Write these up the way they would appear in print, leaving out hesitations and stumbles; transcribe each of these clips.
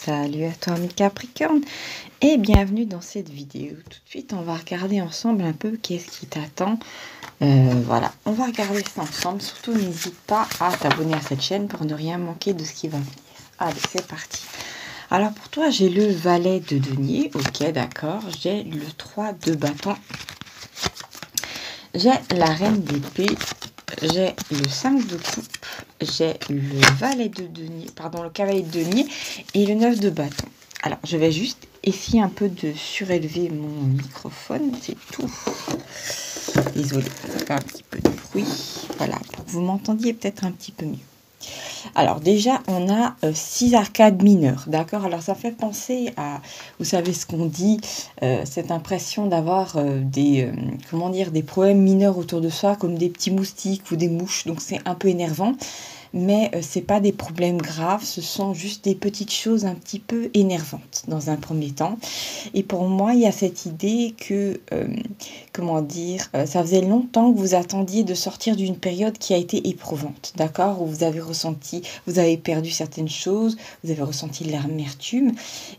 Salut à toi mes Capricornes et bienvenue dans cette vidéo. Tout de suite on va regarder ensemble un peu qu'est-ce qui t'attend. Voilà, on va regarder ça ensemble. Surtout n'hésite pas à t'abonner à cette chaîne pour ne rien manquer de ce qui va venir. Allez, c'est parti. Alors pour toi j'ai le valet de denier, ok d'accord. J'ai le 3 de bâton. J'ai la reine d'épée. J'ai le 5 de coupe, j'ai le valet de denier, pardon, le cavalier de denier et le 9 de bâton. Alors, je vais juste essayer un peu de surélever mon microphone, c'est tout. Désolée, ça fait un petit peu de bruit. Voilà, pour que vous m'entendiez peut-être un petit peu mieux. Alors déjà, on a 6 arcades mineures, d'accord. Alors ça fait penser à, vous savez ce qu'on dit, cette impression d'avoir comment dire, des problèmes mineurs autour de soi, comme des petits moustiques ou des mouches. Donc c'est un peu énervant. Mais c'est pas des problèmes graves, ce sont juste des petites choses un petit peu énervantes dans un premier temps. Et pour moi, il y a cette idée que, comment dire, ça faisait longtemps que vous attendiez de sortir d'une période qui a été éprouvante, d'accord, où vous avez ressenti, vous avez perdu certaines choses, vous avez ressenti de l'amertume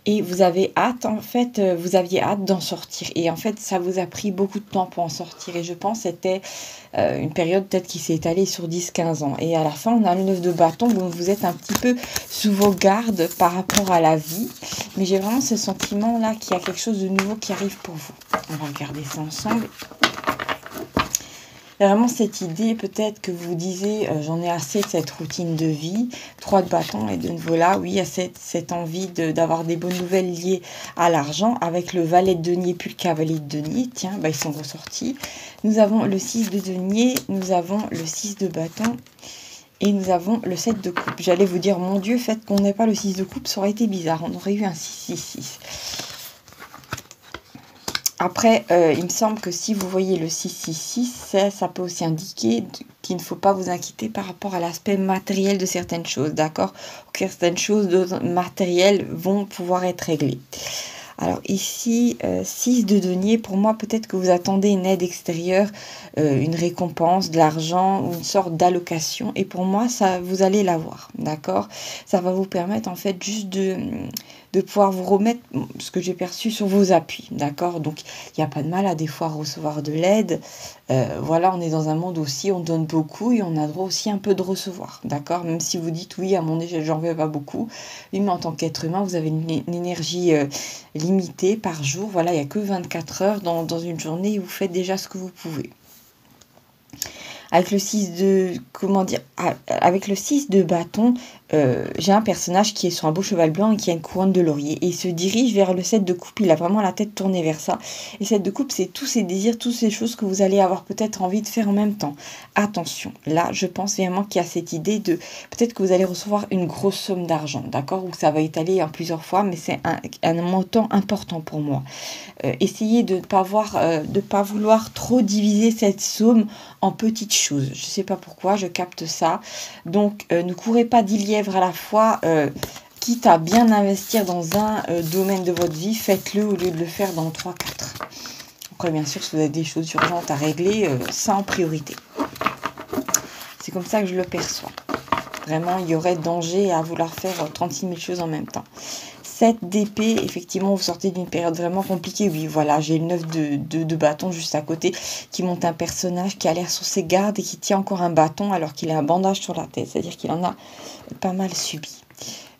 et vous avez hâte, en fait, vous aviez hâte d'en sortir. Et en fait, ça vous a pris beaucoup de temps pour en sortir. Et je pense que c'était une période peut-être qui s'est étalée sur 10-15 ans. Et à la fin, on a le 9 de bâton, donc vous êtes un petit peu sous vos gardes par rapport à la vie. Mais j'ai vraiment ce sentiment-là qu'il y a quelque chose de nouveau qui arrive pour vous. On va regarder ça ensemble. Il y a vraiment cette idée, peut-être que vous disiez, j'en ai assez de cette routine de vie. 3 de bâton et de nouveau là, oui, il y a cette envie d'avoir des bonnes nouvelles liées à l'argent. Avec le valet de denier puis le cavalier de denier, tiens, bah, ils sont ressortis. Nous avons le 6 de denier, nous avons le 6 de bâton. Et nous avons le 7 de coupe. J'allais vous dire, mon Dieu, fait qu'on n'ait pas le 6 de coupe, ça aurait été bizarre. On aurait eu un 6-6-6. Après, il me semble que si vous voyez le 6-6-6, ça peut aussi indiquer qu'il ne faut pas vous inquiéter par rapport à l'aspect matériel de certaines choses, d'accord? Certaines choses matérielles vont pouvoir être réglées. Alors ici, 6 de denier, pour moi, peut-être que vous attendez une aide extérieure, une récompense, de l'argent ou une sorte d'allocation. Et pour moi, ça, vous allez l'avoir, d'accord? Ça va vous permettre, en fait, juste de pouvoir vous remettre, ce que j'ai perçu, sur vos appuis, d'accord? Donc, il n'y a pas de mal à des fois recevoir de l'aide. Voilà, on est dans un monde aussi, on donne beaucoup et on a droit aussi un peu de recevoir, d'accord? Même si vous dites, oui, à mon échelle, j'en veux pas beaucoup. Oui, mais en tant qu'être humain, vous avez une énergie limitée par jour. Voilà, il n'y a que 24 heures dans une journée et vous faites déjà ce que vous pouvez. Avec le 6 de, comment dire, avec le 6 de bâton, j'ai un personnage qui est sur un beau cheval blanc et qui a une couronne de laurier. Et il se dirige vers le 7 de coupe, il a vraiment la tête tournée vers ça. Et 7 de coupe, c'est tous ces désirs, toutes ces choses que vous allez avoir peut-être envie de faire en même temps. Attention, là, je pense vraiment qu'il y a cette idée de, peut-être que vous allez recevoir une grosse somme d'argent, d'accord? Ou ça va étaler en plusieurs fois, mais c'est un montant important pour moi. Essayez de ne pas vouloir trop diviser cette somme en petites choses. Je ne sais pas pourquoi, je capte ça. Donc, ne courez pas 10 lièvres à la fois. Quitte à bien investir dans un domaine de votre vie, faites-le au lieu de le faire dans 3-4. Après, bien sûr, si vous avez des choses urgentes à régler, ça en priorité. C'est comme ça que je le perçois. Vraiment, il y aurait danger à vouloir faire 36 000 choses en même temps. 7 d'épée, effectivement, vous sortez d'une période vraiment compliquée. Oui, voilà, j'ai le 9 de bâton juste à côté qui monte un personnage qui a l'air sur ses gardes et qui tient encore un bâton alors qu'il a un bandage sur la tête. C'est-à-dire qu'il en a pas mal subi.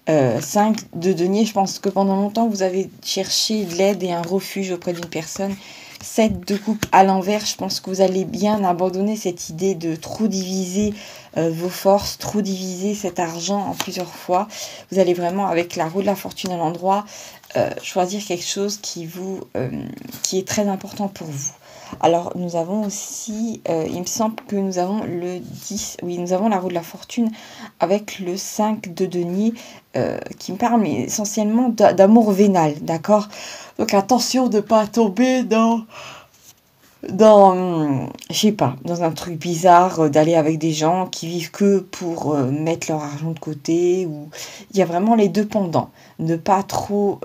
5 de denier, je pense que pendant longtemps, vous avez cherché de l'aide et un refuge auprès d'une personne. 7 de coupe à l'envers, je pense que vous allez bien abandonner cette idée de trop diviser vos forces, trop diviser cet argent en plusieurs fois. Vous allez vraiment, avec la roue de la fortune à l'endroit, choisir quelque chose qui est très important pour vous. Alors, nous avons aussi, il me semble que nous avons le 10, oui, nous avons la roue de la fortune avec le 5 de denier qui me parle, mais essentiellement d'amour vénal, d'accord? Donc, attention de ne pas tomber dans je sais pas, dans un truc bizarre, d'aller avec des gens qui vivent que pour mettre leur argent de côté. Ou il y a vraiment les deux pendants. Ne pas trop,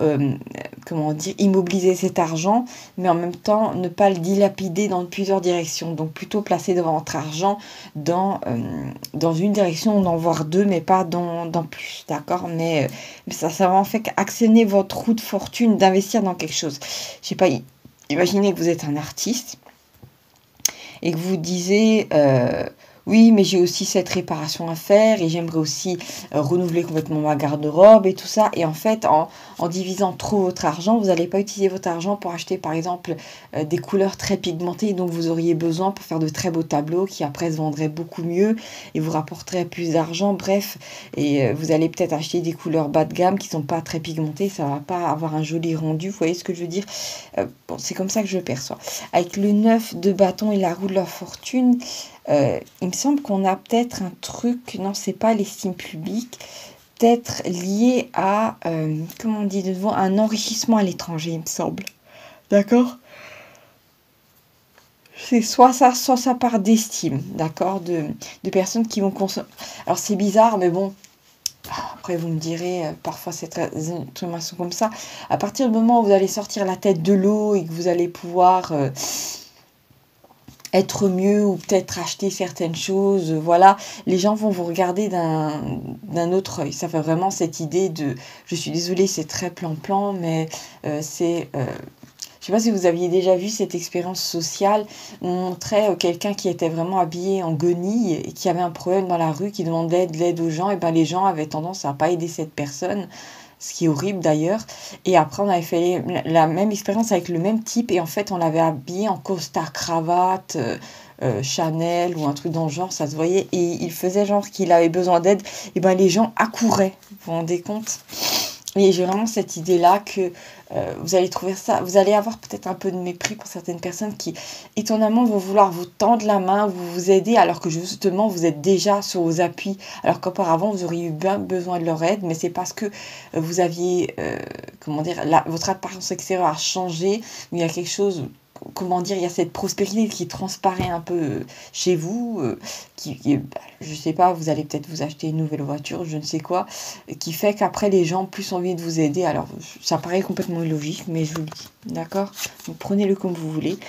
comment dire, immobiliser cet argent, mais en même temps ne pas le dilapider dans plusieurs directions. Donc plutôt placer votre argent dans une direction, d'en voir deux, mais pas dans plus, d'accord? Mais ça va en fait actionner votre roue de fortune d'investir dans quelque chose. Je sais pas, imaginez que vous êtes un artiste et que vous disiez... oui, mais j'ai aussi cette réparation à faire et j'aimerais aussi renouveler complètement ma garde-robe et tout ça. Et en fait, en divisant trop votre argent, vous n'allez pas utiliser votre argent pour acheter, par exemple, des couleurs très pigmentées dont vous auriez besoin pour faire de très beaux tableaux qui après se vendraient beaucoup mieux et vous rapporteraient plus d'argent. Bref, et vous allez peut-être acheter des couleurs bas de gamme qui sont pas très pigmentées. Ça va pas avoir un joli rendu. Vous voyez ce que je veux dire? Bon, c'est comme ça que je le perçois. Avec le 9 de bâton et la roue de la fortune... il me semble qu'on a peut-être un truc, non, c'est pas l'estime publique, peut-être lié à, comment on dit de nouveau, un enrichissement à l'étranger, il me semble. D'accord? C'est soit ça part d'estime, d'accord, de personnes qui vont consommer. Alors c'est bizarre, mais bon, après vous me direz, parfois c'est très informations comme ça. À partir du moment où vous allez sortir la tête de l'eau et que vous allez pouvoir... être mieux ou peut-être acheter certaines choses, voilà, les gens vont vous regarder d'un autre œil. Ça fait vraiment cette idée de, je suis désolée, c'est très plan-plan, mais c'est, je sais pas si vous aviez déjà vu cette expérience sociale où on montrait quelqu'un qui était vraiment habillé en guenille et qui avait un problème dans la rue, qui demandait de l'aide aux gens, et ben les gens avaient tendance à pas aider cette personne. Ce qui est horrible d'ailleurs. Et après, on avait fait la même expérience avec le même type. Et en fait, on l'avait habillé en costard cravate, Chanel ou un truc dans le genre, ça se voyait. Et il faisait genre qu'il avait besoin d'aide. Et ben les gens accouraient. Vous vous rendez compte? Et j'ai vraiment cette idée-là que vous allez trouver ça, vous allez avoir peut-être un peu de mépris pour certaines personnes qui, étonnamment, vont vouloir vous tendre la main, vous aider, alors que justement, vous êtes déjà sur vos appuis, alors qu'auparavant, vous auriez eu bien besoin de leur aide, mais c'est parce que vous aviez, comment dire, votre apparence extérieure a changé, mais il y a quelque chose... Comment dire, il y a cette prospérité qui transparaît un peu chez vous, je sais pas, vous allez peut-être vous acheter une nouvelle voiture, je ne sais quoi, qui fait qu'après les gens ont plus envie de vous aider. Alors ça paraît complètement illogique, mais je vous le dis, d'accord? Donc prenez-le comme vous voulez.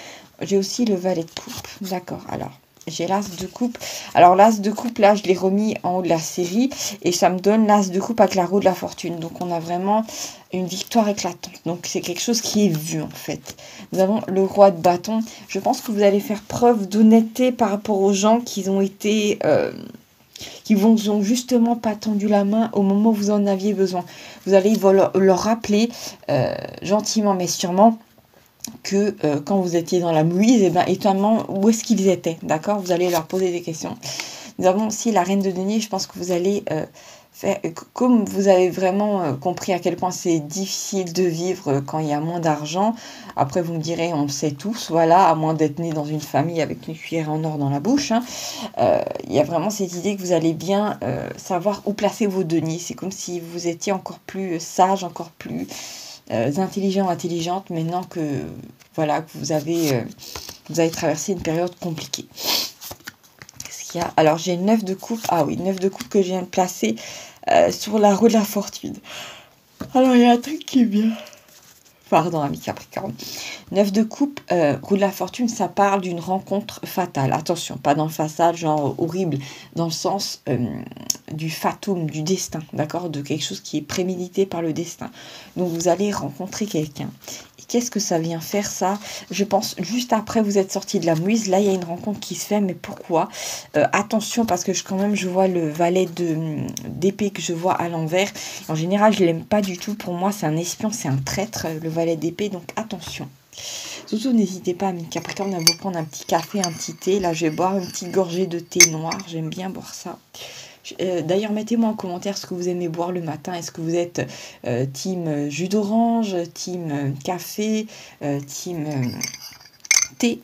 J'ai aussi le valet de coupe, d'accord? Alors j'ai l'as de coupe. Alors l'as de coupe, là, je l'ai remis en haut de la série et ça me donne l'as de coupe avec la roue de la fortune. Donc on a vraiment une victoire éclatante. Donc c'est quelque chose qui est vu en fait. Nous avons le roi de bâton. Je pense que vous allez faire preuve d'honnêteté par rapport aux gens qui ont été... qui vous ont justement pas tendu la main au moment où vous en aviez besoin. Vous allez leur rappeler gentiment mais sûrement que quand vous étiez dans la mouise, et ben étonnamment, où est-ce qu'ils étaient, d'accord? Vous allez leur poser des questions. Nous avons aussi la reine de denier. Je pense que vous allez faire, comme vous avez vraiment compris à quel point c'est difficile de vivre quand il y a moins d'argent. Après, vous me direz, on le sait tous, voilà, à moins d'être né dans une famille avec une cuillère en or dans la bouche. Hein, il y a vraiment cette idée que vous allez bien savoir où placer vos deniers. C'est comme si vous étiez encore plus sage, encore plus... intelligente maintenant que voilà que vous avez traversé une période compliquée. Qu'est-ce qu'il y a? Alors j'ai 9 de coupe. Ah oui, 9 de coupe que je viens de placer sur la roue de la fortune. Alors il y a un truc qui est bien. Pardon, ami Capricorne. 9 de coupe, roue de la fortune, ça parle d'une rencontre fatale. Attention, pas dans le fatal, genre horrible, dans le sens du fatum, du destin, d'accord? De quelque chose qui est prémédité par le destin. Donc vous allez rencontrer quelqu'un. Et qu'est-ce que ça vient faire, ça? Je pense, juste après, vous êtes sorti de la mouise. Là, il y a une rencontre qui se fait, mais pourquoi? Attention, parce que quand même, je vois le valet d'épée que je vois à l'envers. En général, je l'aime pas du tout. Pour moi, c'est un espion, c'est un traître, le valet d'épée. Donc, attention. Surtout, n'hésitez pas, mes Capricornes, à vous prendre un petit café, un petit thé. Là, je vais boire une petite gorgée de thé noir. J'aime bien boire ça. D'ailleurs, mettez-moi en commentaire ce que vous aimez boire le matin. Est-ce que vous êtes team jus d'orange, team café, team thé?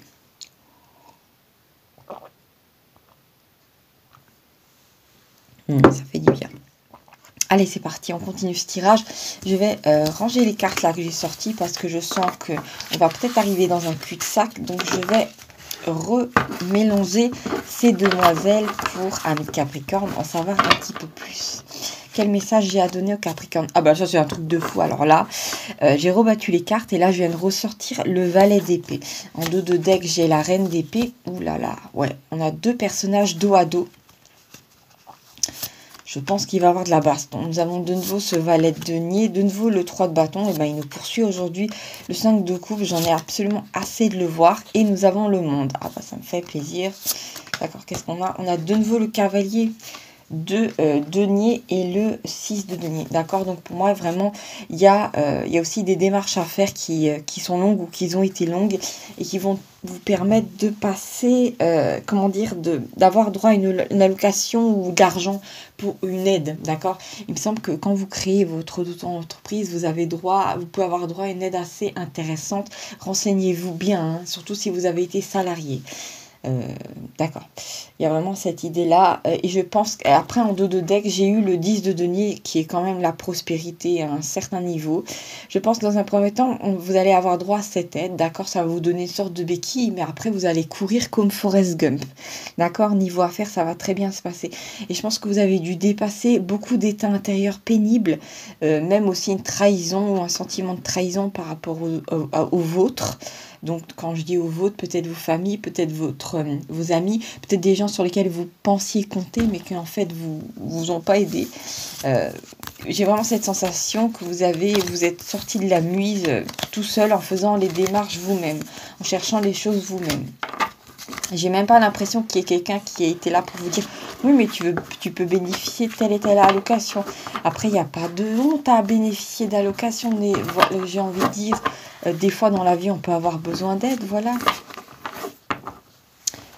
Ça fait du bien. Allez, c'est parti, on continue ce tirage. Je vais ranger les cartes là que j'ai sorties parce que je sens qu'on va peut-être arriver dans un cul-de-sac. Donc, je vais remélanger ces demoiselles pour, amis Capricorne, en savoir un petit peu plus. quel message j'ai à donner au Capricorne. Ah bah ça c'est un truc de fou. Alors là, j'ai rebattu les cartes et là je viens de ressortir le valet d'épée. En dos de deck, j'ai la reine d'épée. Ouh là là, ouais, on a deux personnages dos à dos. Je pense qu'il va y avoir de la baston. Nous avons de nouveau ce valet de denier, de nouveau le 3 de bâton. Et ben il nous poursuit aujourd'hui. Le 5 de coupe, j'en ai absolument assez de le voir. Et nous avons le monde. Ah bah ça me fait plaisir. D'accord, qu'est-ce qu'on a? On a de nouveau le cavalier de denier et le 6 de denier. D'accord, donc pour moi vraiment il y a aussi des démarches à faire qui sont longues ou qui ont été longues et qui vont vous permettre de passer, comment dire, d'avoir droit à une allocation ou d'argent pour une aide. D'accord, il me semble que quand vous créez votre auto-entreprise, vous pouvez avoir droit à une aide assez intéressante. Renseignez-vous bien, hein, surtout si vous avez été salarié. D'accord, il y a vraiment cette idée-là. Et je pense qu'après, en dos de deck, j'ai eu le 10 de denier qui est quand même la prospérité à un certain niveau. Je pense que dans un premier temps, vous allez avoir droit à cette aide. D'accord, ça va vous donner une sorte de béquille, mais après, vous allez courir comme Forrest Gump. D'accord, niveau affaires, ça va très bien se passer. Et je pense que vous avez dû dépasser beaucoup d'états intérieurs pénibles, même aussi une trahison ou un sentiment de trahison par rapport au vôtre. Donc, quand je dis au vôtre, peut-être vos familles, peut-être vos amis, peut-être des gens sur lesquels vous pensiez compter, mais qui en fait vous ont pas aidé. J'ai vraiment cette sensation que vous êtes sorti de la mouise tout seul en faisant les démarches vous-même, en cherchant les choses vous-même. J'ai même pas l'impression qu'il y ait quelqu'un qui ait été là pour vous dire oui, mais tu peux bénéficier de telle et telle allocation. Après, il n'y a pas de honte à bénéficier d'allocations. Mais j'ai envie de dire, des fois dans la vie, on peut avoir besoin d'aide. Voilà.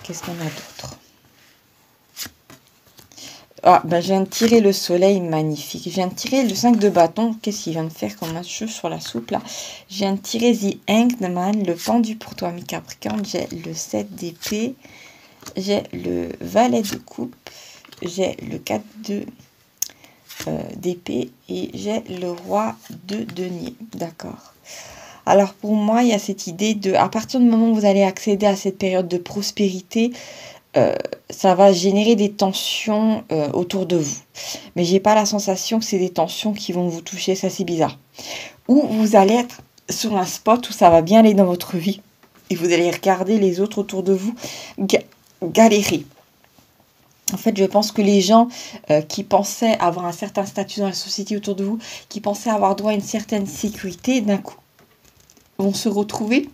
Qu'est-ce qu'on a d'autre? Ah, ben, je viens de tirer le soleil, magnifique. Je viens de tirer le 5 de bâton. Qu'est-ce qu'il vient de faire comme un cheveu sur la soupe, là? Je viens de tirer The Hanged Man, le pendu pour toi, mi Capricorne. J'ai le 7 d'épée. J'ai le valet de coupe. J'ai le 4 d'épée. Et j'ai le roi de denier. D'accord. Alors, pour moi, il y a cette idée de... À partir du moment où vous allez accéder à cette période de prospérité... ça va générer des tensions autour de vous. Mais j'ai pas la sensation que c'est des tensions qui vont vous toucher, ça c'est bizarre. Ou vous allez être sur un spot où ça va bien aller dans votre vie et vous allez regarder les autres autour de vous galérer. En fait, je pense que les gens qui pensaient avoir un certain statut dans la société autour de vous, qui pensaient avoir droit à une certaine sécurité, d'un coup, vont se retrouver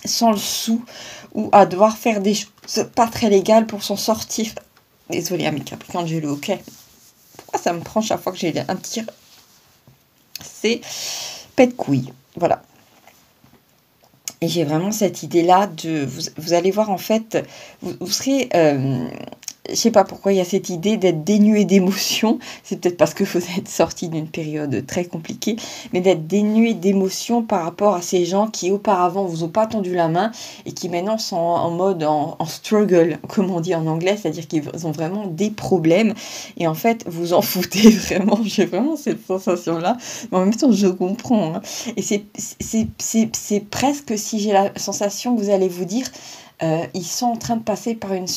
sans le sou ou à devoir faire des choses pas très légales pour s'en sortir. Désolée, ami Capricorne, j'ai le hoquet. Pourquoi ça me prend chaque fois que j'ai un tir? C'est pète couille. Voilà. Et j'ai vraiment cette idée-là de... Vous allez voir, en fait, vous serez... je sais pas pourquoi il y a cette idée d'être dénué d'émotions. C'est peut-être parce que vous êtes sorti d'une période très compliquée, mais d'être dénué d'émotions par rapport à ces gens qui auparavant vous ont pas tendu la main et qui maintenant sont en mode en struggle, comme on dit en anglais, c'est-à-dire qu'ils ont vraiment des problèmes et en fait vous en foutez vraiment. J'ai vraiment cette sensation-là, mais en même temps je comprends. Hein. Et c'est presque si j'ai la sensation que vous allez vous dire. Ils sont en train de passer par une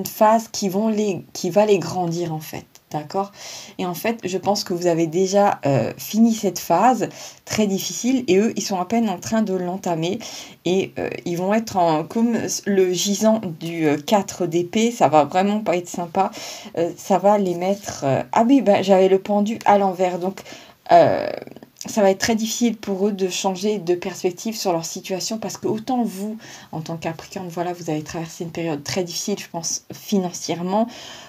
phase qui va les grandir en fait, d'accord? Et en fait, je pense que vous avez déjà fini cette phase très difficile et eux, ils sont à peine en train de l'entamer et ils vont être comme le gisant du 4 d'épée, ça va vraiment pas être sympa, ça va les mettre... Ah oui, ben, j'avais le pendu à l'envers, donc... ça va être très difficile pour eux de changer de perspective sur leur situation parce que autant vous, en tant que Capricorne, voilà, vous avez traversé une période très difficile, je pense, financièrement.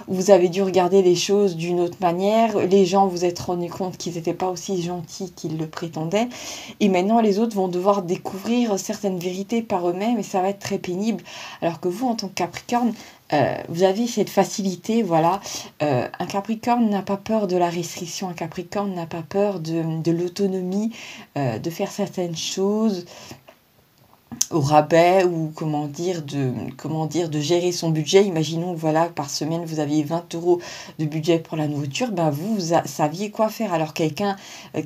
Vous avez dû regarder les choses d'une autre manière. Les gens vous êtes rendu compte qu'ils n'étaient pas aussi gentils qu'ils le prétendaient. Et maintenant, les autres vont devoir découvrir certaines vérités par eux-mêmes et ça va être très pénible. Alors que vous, en tant que Capricorne, vous avez cette facilité, voilà. Un Capricorne n'a pas peur de la restriction, un Capricorne n'a pas peur de l'autonomie, de faire certaines choses au rabais ou comment dire de gérer son budget. Imaginons voilà par semaine vous aviez 20 € de budget pour la nourriture, ben vous saviez quoi faire. Alors quelqu'un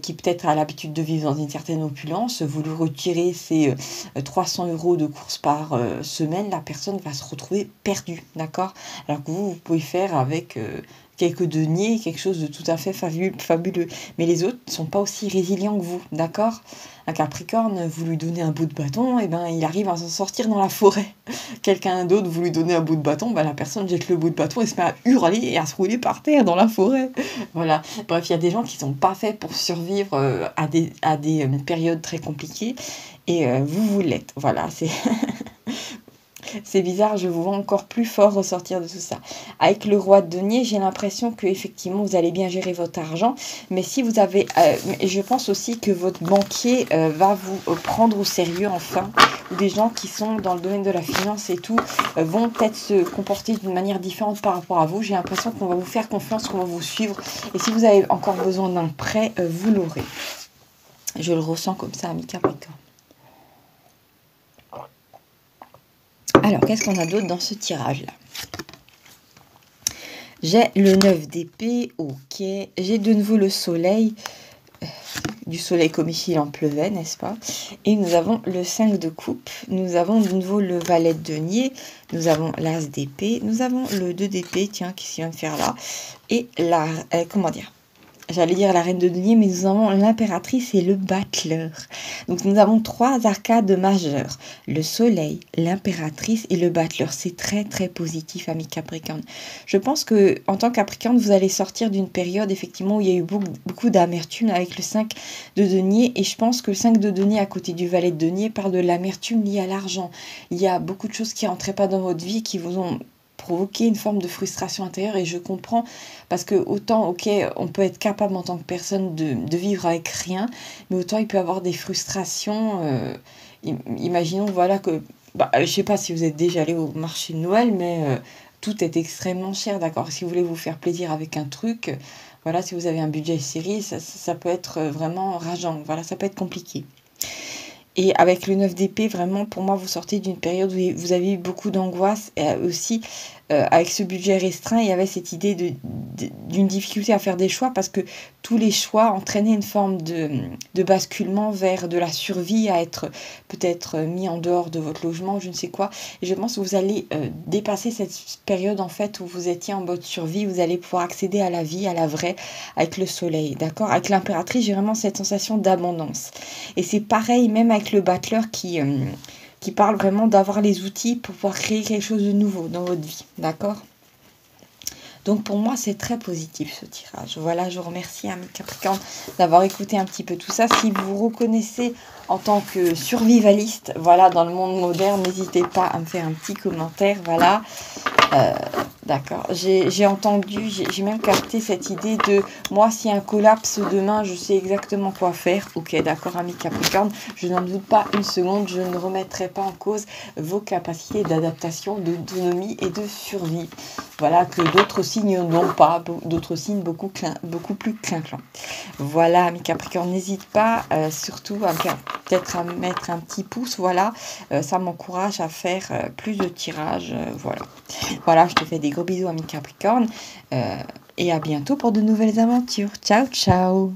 qui peut-être a l'habitude de vivre dans une certaine opulence, vous lui retirez ses 300 € de courses par semaine, la personne va se retrouver perdue, d'accord? Alors que vous pouvez faire avec quelques deniers, quelque chose de tout à fait fabuleux. Mais les autres ne sont pas aussi résilients que vous, d'accord? Un Capricorne, vous lui donnez un bout de bâton, et ben il arrive à s'en sortir dans la forêt. Quelqu'un d'autre, vous lui donnez un bout de bâton, ben la personne jette le bout de bâton et se met à hurler et à se rouler par terre dans la forêt. Voilà. Bref, il y a des gens qui sont pas faits pour survivre à des périodes très compliquées, et vous l'êtes. Voilà, c'est... C'est bizarre, je vous vois encore plus fort ressortir de tout ça. Avec le roi de denier, j'ai l'impression que effectivement vous allez bien gérer votre argent. Mais si vous avez... je pense aussi que votre banquier va vous prendre au sérieux enfin. Ou des gens qui sont dans le domaine de la finance et tout vont peut-être se comporter d'une manière différente par rapport à vous. J'ai l'impression qu'on va vous faire confiance, qu'on va vous suivre. Et si vous avez encore besoin d'un prêt, vous l'aurez. Je le ressens comme ça, ami Capricorne. Alors, qu'est-ce qu'on a d'autre dans ce tirage-là? J'ai le 9 d'épée, ok. J'ai de nouveau le soleil, du soleil comme ici il en pleuvait, n'est-ce pas? Et nous avons le 5 de coupe, nous avons de nouveau le valet de denier, nous avons l'as d'épée, nous avont le 2 d'épée, tiens, qu'est-ce qu'il vient de faire là? Et la, comment dire? J'allais dire la reine de denier, mais nous avons l'impératrice et le battleur. Donc nous avons 3 arcades majeures. Le soleil, l'impératrice et le battleur. C'est très très positif, ami Capricorne. Je pense que en tant que Capricorne, vous allez sortir d'une période effectivement où il y a eu beaucoup d'amertume avec le 5 de denier. Et je pense que le 5 de denier à côté du valet de denier parle de l'amertume liée à l'argent. Il y a beaucoup de choses qui n'entraient pas dans votre vie, qui vous ont provoquer une forme de frustration intérieure, et je comprends parce que autant ok on peut être capable en tant que personne de vivre avec rien, mais autant il peut y avoir des frustrations. Imaginons voilà que je sais pas si vous êtes déjà allé au marché de Noël, mais tout est extrêmement cher, d'accord? Si vous voulez vous faire plaisir avec un truc, voilà, si vous avez un budget serré, ça peut être vraiment rageant, voilà, ça peut être compliqué. Et avec le 9 d'épée, vraiment, pour moi, vous sortez d'une période où vous avez eu beaucoup d'angoisse. Et aussi, avec ce budget restreint, il y avait cette idée d'une difficulté à faire des choix parce que tous les choix entraînaient une forme de basculement vers de la survie, à être peut-être mis en dehors de votre logement, je ne sais quoi. Et je pense que vous allez dépasser cette période, en fait, où vous étiez en mode survie. Vous allez pouvoir accéder à la vie, à la vraie, avec le soleil, d'accord? Avec l'impératrice, j'ai vraiment cette sensation d'abondance. Et c'est pareil, même avec le battleur qui parle vraiment d'avoir les outils pour pouvoir créer quelque chose de nouveau dans votre vie, d'accord? Donc pour moi, c'est très positif ce tirage. Voilà, je vous remercie, ami Capricorne, d'avoir écouté un petit peu tout ça. Si vous vous reconnaissez en tant que survivaliste, voilà, dans le monde moderne, n'hésitez pas à me faire un petit commentaire, voilà. D'accord, j'ai entendu, j'ai même capté cette idée de moi, s'il y a un collapse demain, je sais exactement quoi faire. Ok, d'accord, ami Capricorne, je n'en doute pas une seconde, je ne remettrai pas en cause vos capacités d'adaptation, d'autonomie et de survie. Voilà, que d'autres signes n'ont pas, d'autres signes beaucoup plus clinquants. Voilà, ami Capricorne, n'hésite pas surtout peut-être à mettre un petit pouce, voilà, ça m'encourage à faire plus de tirages, voilà. Voilà, je te fais des gros bisous, ami Capricorne, et à bientôt pour de nouvelles aventures. Ciao, ciao!